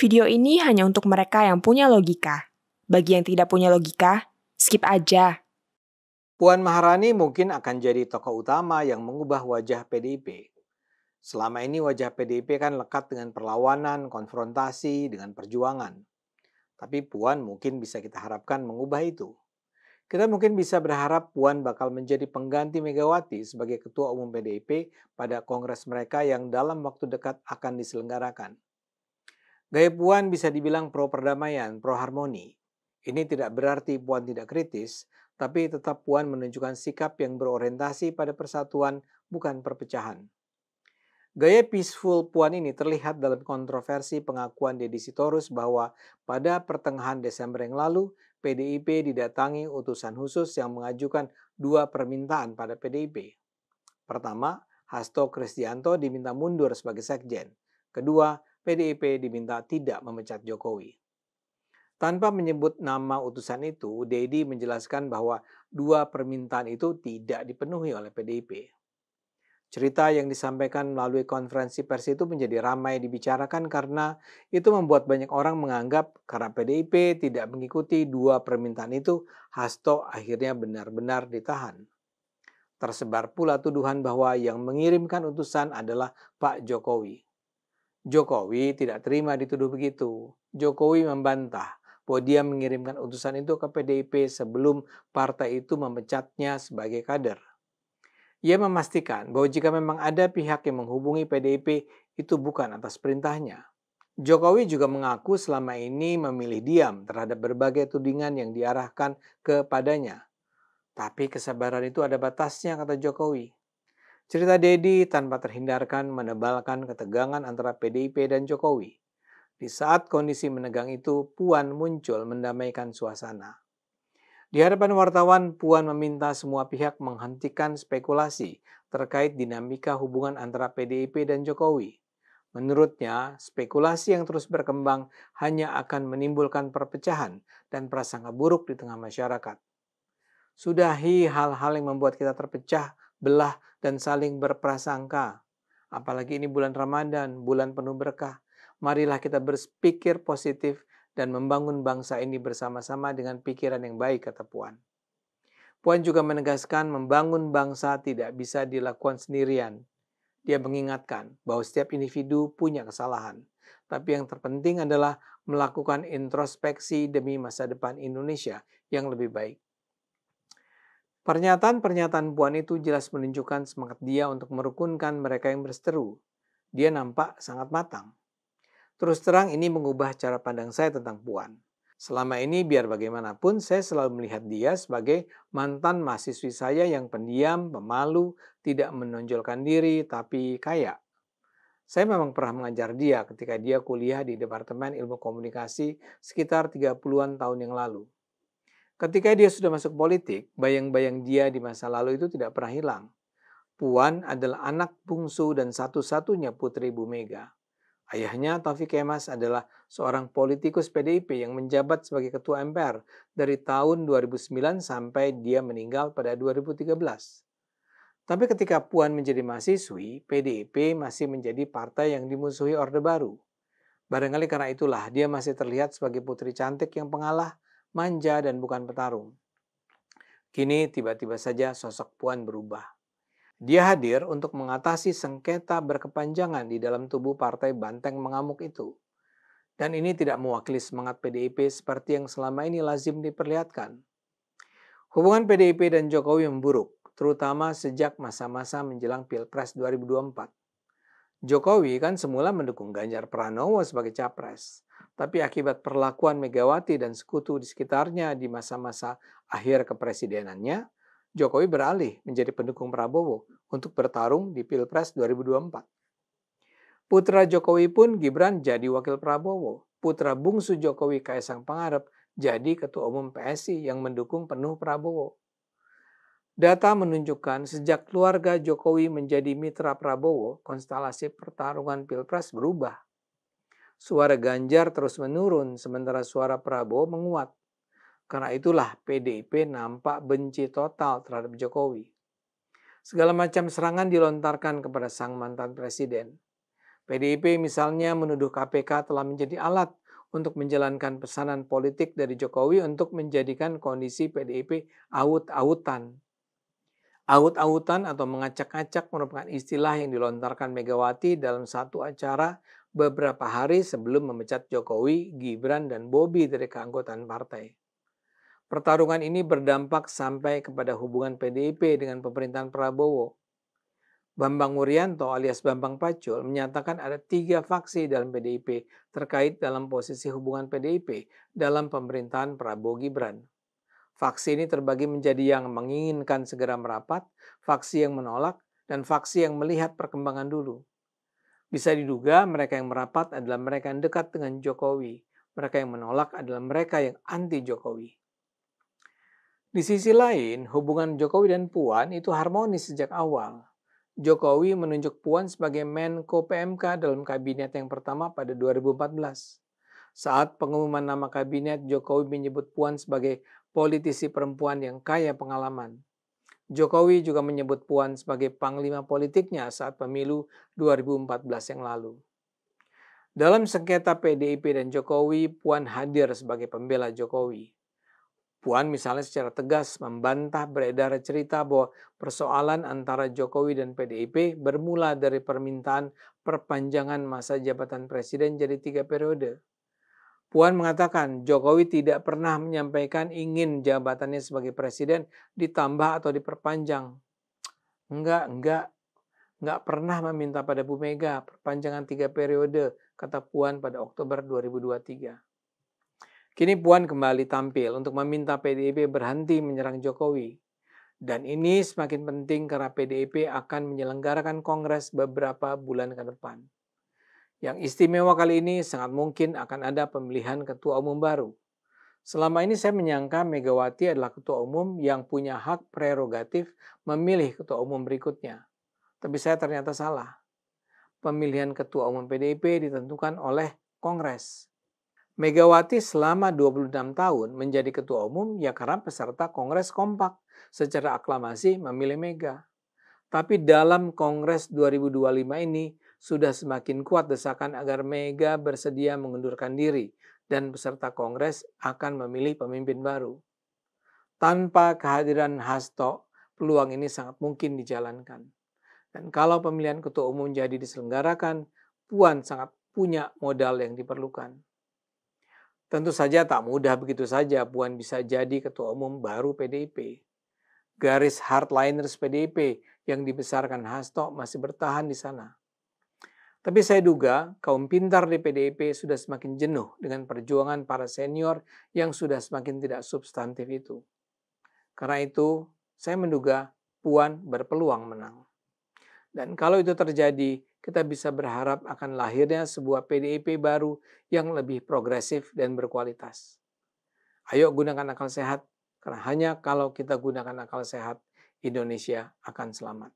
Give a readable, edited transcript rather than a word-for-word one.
Video ini hanya untuk mereka yang punya logika. Bagi yang tidak punya logika, skip aja. Puan Maharani mungkin akan jadi tokoh utama yang mengubah wajah PDIP. Selama ini wajah PDIP kan lekat dengan perlawanan, konfrontasi, dengan perjuangan. Tapi Puan mungkin bisa kita harapkan mengubah itu. Kita mungkin bisa berharap Puan bakal menjadi pengganti Megawati sebagai Ketua Umum PDIP pada kongres mereka yang dalam waktu dekat akan diselenggarakan. Gaya Puan bisa dibilang pro perdamaian, pro harmoni. Ini tidak berarti Puan tidak kritis, tapi tetap Puan menunjukkan sikap yang berorientasi pada persatuan, bukan perpecahan. Gaya peaceful Puan ini terlihat dalam kontroversi pengakuan Deddy Sitorus bahwa pada pertengahan Desember yang lalu, PDIP didatangi utusan khusus yang mengajukan 2 permintaan pada PDIP. Pertama, Hasto Kristianto diminta mundur sebagai sekjen. Kedua, PDIP diminta tidak memecat Jokowi. Tanpa menyebut nama utusan itu, Deddy menjelaskan bahwa 2 permintaan itu tidak dipenuhi oleh PDIP. Cerita yang disampaikan melalui konferensi pers itu menjadi ramai dibicarakan karena itu membuat banyak orang menganggap karena PDIP tidak mengikuti 2 permintaan itu, Hasto akhirnya benar-benar ditahan. Tersebar pula tuduhan bahwa yang mengirimkan utusan adalah Pak Jokowi. Jokowi tidak terima dituduh begitu. Jokowi membantah bahwa dia mengirimkan utusan itu ke PDIP sebelum partai itu memecatnya sebagai kader. Ia memastikan bahwa jika memang ada pihak yang menghubungi PDIP, itu bukan atas perintahnya. Jokowi juga mengaku selama ini memilih diam terhadap berbagai tudingan yang diarahkan kepadanya. Tapi kesabaran itu ada batasnya, kata Jokowi. Cerita Deddy tanpa terhindarkan menebalkan ketegangan antara PDIP dan Jokowi. Di saat kondisi menegang itu, Puan muncul mendamaikan suasana. Di hadapan wartawan, Puan meminta semua pihak menghentikan spekulasi terkait dinamika hubungan antara PDIP dan Jokowi. Menurutnya, spekulasi yang terus berkembang hanya akan menimbulkan perpecahan dan prasangka buruk di tengah masyarakat. Sudahi hal-hal yang membuat kita terpecah, belah, dan saling berprasangka. Apalagi ini bulan Ramadan, bulan penuh berkah. Marilah kita berpikir positif dan membangun bangsa ini bersama-sama dengan pikiran yang baik, kata Puan. Puan juga menegaskan membangun bangsa tidak bisa dilakukan sendirian. Dia mengingatkan bahwa setiap individu punya kesalahan. Tapi yang terpenting adalah melakukan introspeksi demi masa depan Indonesia yang lebih baik. Pernyataan-pernyataan Puan itu jelas menunjukkan semangat dia untuk merukunkan mereka yang berseteru. Dia nampak sangat matang. Terus terang ini mengubah cara pandang saya tentang Puan. Selama ini biar bagaimanapun saya selalu melihat dia sebagai mantan mahasiswi saya yang pendiam, pemalu, tidak menonjolkan diri tapi kaya. Saya memang pernah mengajar dia ketika dia kuliah di Departemen Ilmu Komunikasi sekitar 30-an tahun yang lalu. Ketika dia sudah masuk politik, bayang-bayang dia di masa lalu itu tidak pernah hilang. Puan adalah anak bungsu dan satu-satunya putri Bu Mega. Ayahnya, Taufik Kemas, adalah seorang politikus PDIP yang menjabat sebagai ketua MPR dari tahun 2009 sampai dia meninggal pada 2013. Tapi ketika Puan menjadi mahasiswi, PDIP masih menjadi partai yang dimusuhi Orde Baru. Barangkali karena itulah dia masih terlihat sebagai putri cantik yang pengalah, manja, dan bukan petarung. Kini tiba-tiba saja sosok Puan berubah. Dia hadir untuk mengatasi sengketa berkepanjangan di dalam tubuh partai banteng mengamuk itu. Dan ini tidak mewakili semangat PDIP seperti yang selama ini lazim diperlihatkan. Hubungan PDIP dan Jokowi memburuk, terutama sejak masa-masa menjelang Pilpres 2024. Jokowi kan semula mendukung Ganjar Pranowo sebagai capres. Tapi akibat perlakuan Megawati dan sekutu di sekitarnya di masa-masa akhir kepresidenannya, Jokowi beralih menjadi pendukung Prabowo untuk bertarung di Pilpres 2024. Putra Jokowi pun Gibran jadi wakil Prabowo. Putra bungsu Jokowi Kaisang Pangarep jadi ketua umum PSI yang mendukung penuh Prabowo. Data menunjukkan sejak keluarga Jokowi menjadi mitra Prabowo, konstelasi pertarungan Pilpres berubah. Suara Ganjar terus menurun sementara suara Prabowo menguat. Karena itulah PDIP nampak benci total terhadap Jokowi. Segala macam serangan dilontarkan kepada sang mantan presiden. PDIP misalnya menuduh KPK telah menjadi alat untuk menjalankan pesanan politik dari Jokowi untuk menjadikan kondisi PDIP aut-autan. Aut-autan atau mengacak-acak merupakan istilah yang dilontarkan Megawati dalam satu acara beberapa hari sebelum memecat Jokowi, Gibran, dan Bobi dari keanggotaan partai. Pertarungan ini berdampak sampai kepada hubungan PDIP dengan pemerintahan Prabowo. Bambang Wuryanto alias Bambang Pacul menyatakan ada 3 faksi dalam PDIP terkait dalam posisi hubungan PDIP dalam pemerintahan Prabowo Gibran. Faksi ini terbagi menjadi yang menginginkan segera merapat, faksi yang menolak, dan faksi yang melihat perkembangan dulu. Bisa diduga mereka yang merapat adalah mereka yang dekat dengan Jokowi. Mereka yang menolak adalah mereka yang anti Jokowi. Di sisi lain, hubungan Jokowi dan Puan itu harmonis sejak awal. Jokowi menunjuk Puan sebagai Menko PMK dalam kabinet yang pertama pada 2014. Saat pengumuman nama kabinet, Jokowi menyebut Puan sebagai politisi perempuan yang kaya pengalaman. Jokowi juga menyebut Puan sebagai panglima politiknya saat pemilu 2014 yang lalu. Dalam sengketa PDIP dan Jokowi, Puan hadir sebagai pembela Jokowi. Puan misalnya secara tegas membantah beredar cerita bahwa persoalan antara Jokowi dan PDIP bermula dari permintaan perpanjangan masa jabatan presiden jadi 3 periode. Puan mengatakan Jokowi tidak pernah menyampaikan ingin jabatannya sebagai presiden ditambah atau diperpanjang. Enggak pernah meminta pada Bu Mega perpanjangan 3 periode, kata Puan pada Oktober 2023. Kini Puan kembali tampil untuk meminta PDIP berhenti menyerang Jokowi. Dan ini semakin penting karena PDIP akan menyelenggarakan kongres beberapa bulan ke depan. Yang istimewa kali ini sangat mungkin akan ada pemilihan ketua umum baru. Selama ini saya menyangka Megawati adalah ketua umum yang punya hak prerogatif memilih ketua umum berikutnya. Tapi saya ternyata salah. Pemilihan ketua umum PDIP ditentukan oleh Kongres. Megawati selama 26 tahun menjadi ketua umum ya karena peserta Kongres kompak secara aklamasi memilih Mega. Tapi dalam Kongres 2025 ini sudah semakin kuat desakan agar Mega bersedia mengundurkan diri dan peserta Kongres akan memilih pemimpin baru. Tanpa kehadiran Hasto, peluang ini sangat mungkin dijalankan. Dan kalau pemilihan ketua umum jadi diselenggarakan, Puan sangat punya modal yang diperlukan. Tentu saja tak mudah begitu saja Puan bisa jadi ketua umum baru PDIP. Garis hardliners PDIP yang dibesarkan Hasto masih bertahan di sana. Tapi saya duga kaum pintar di PDIP sudah semakin jenuh dengan perjuangan para senior yang sudah semakin tidak substantif itu. Karena itu, saya menduga Puan berpeluang menang. Dan kalau itu terjadi, kita bisa berharap akan lahirnya sebuah PDIP baru yang lebih progresif dan berkualitas. Ayo gunakan akal sehat, karena hanya kalau kita gunakan akal sehat, Indonesia akan selamat.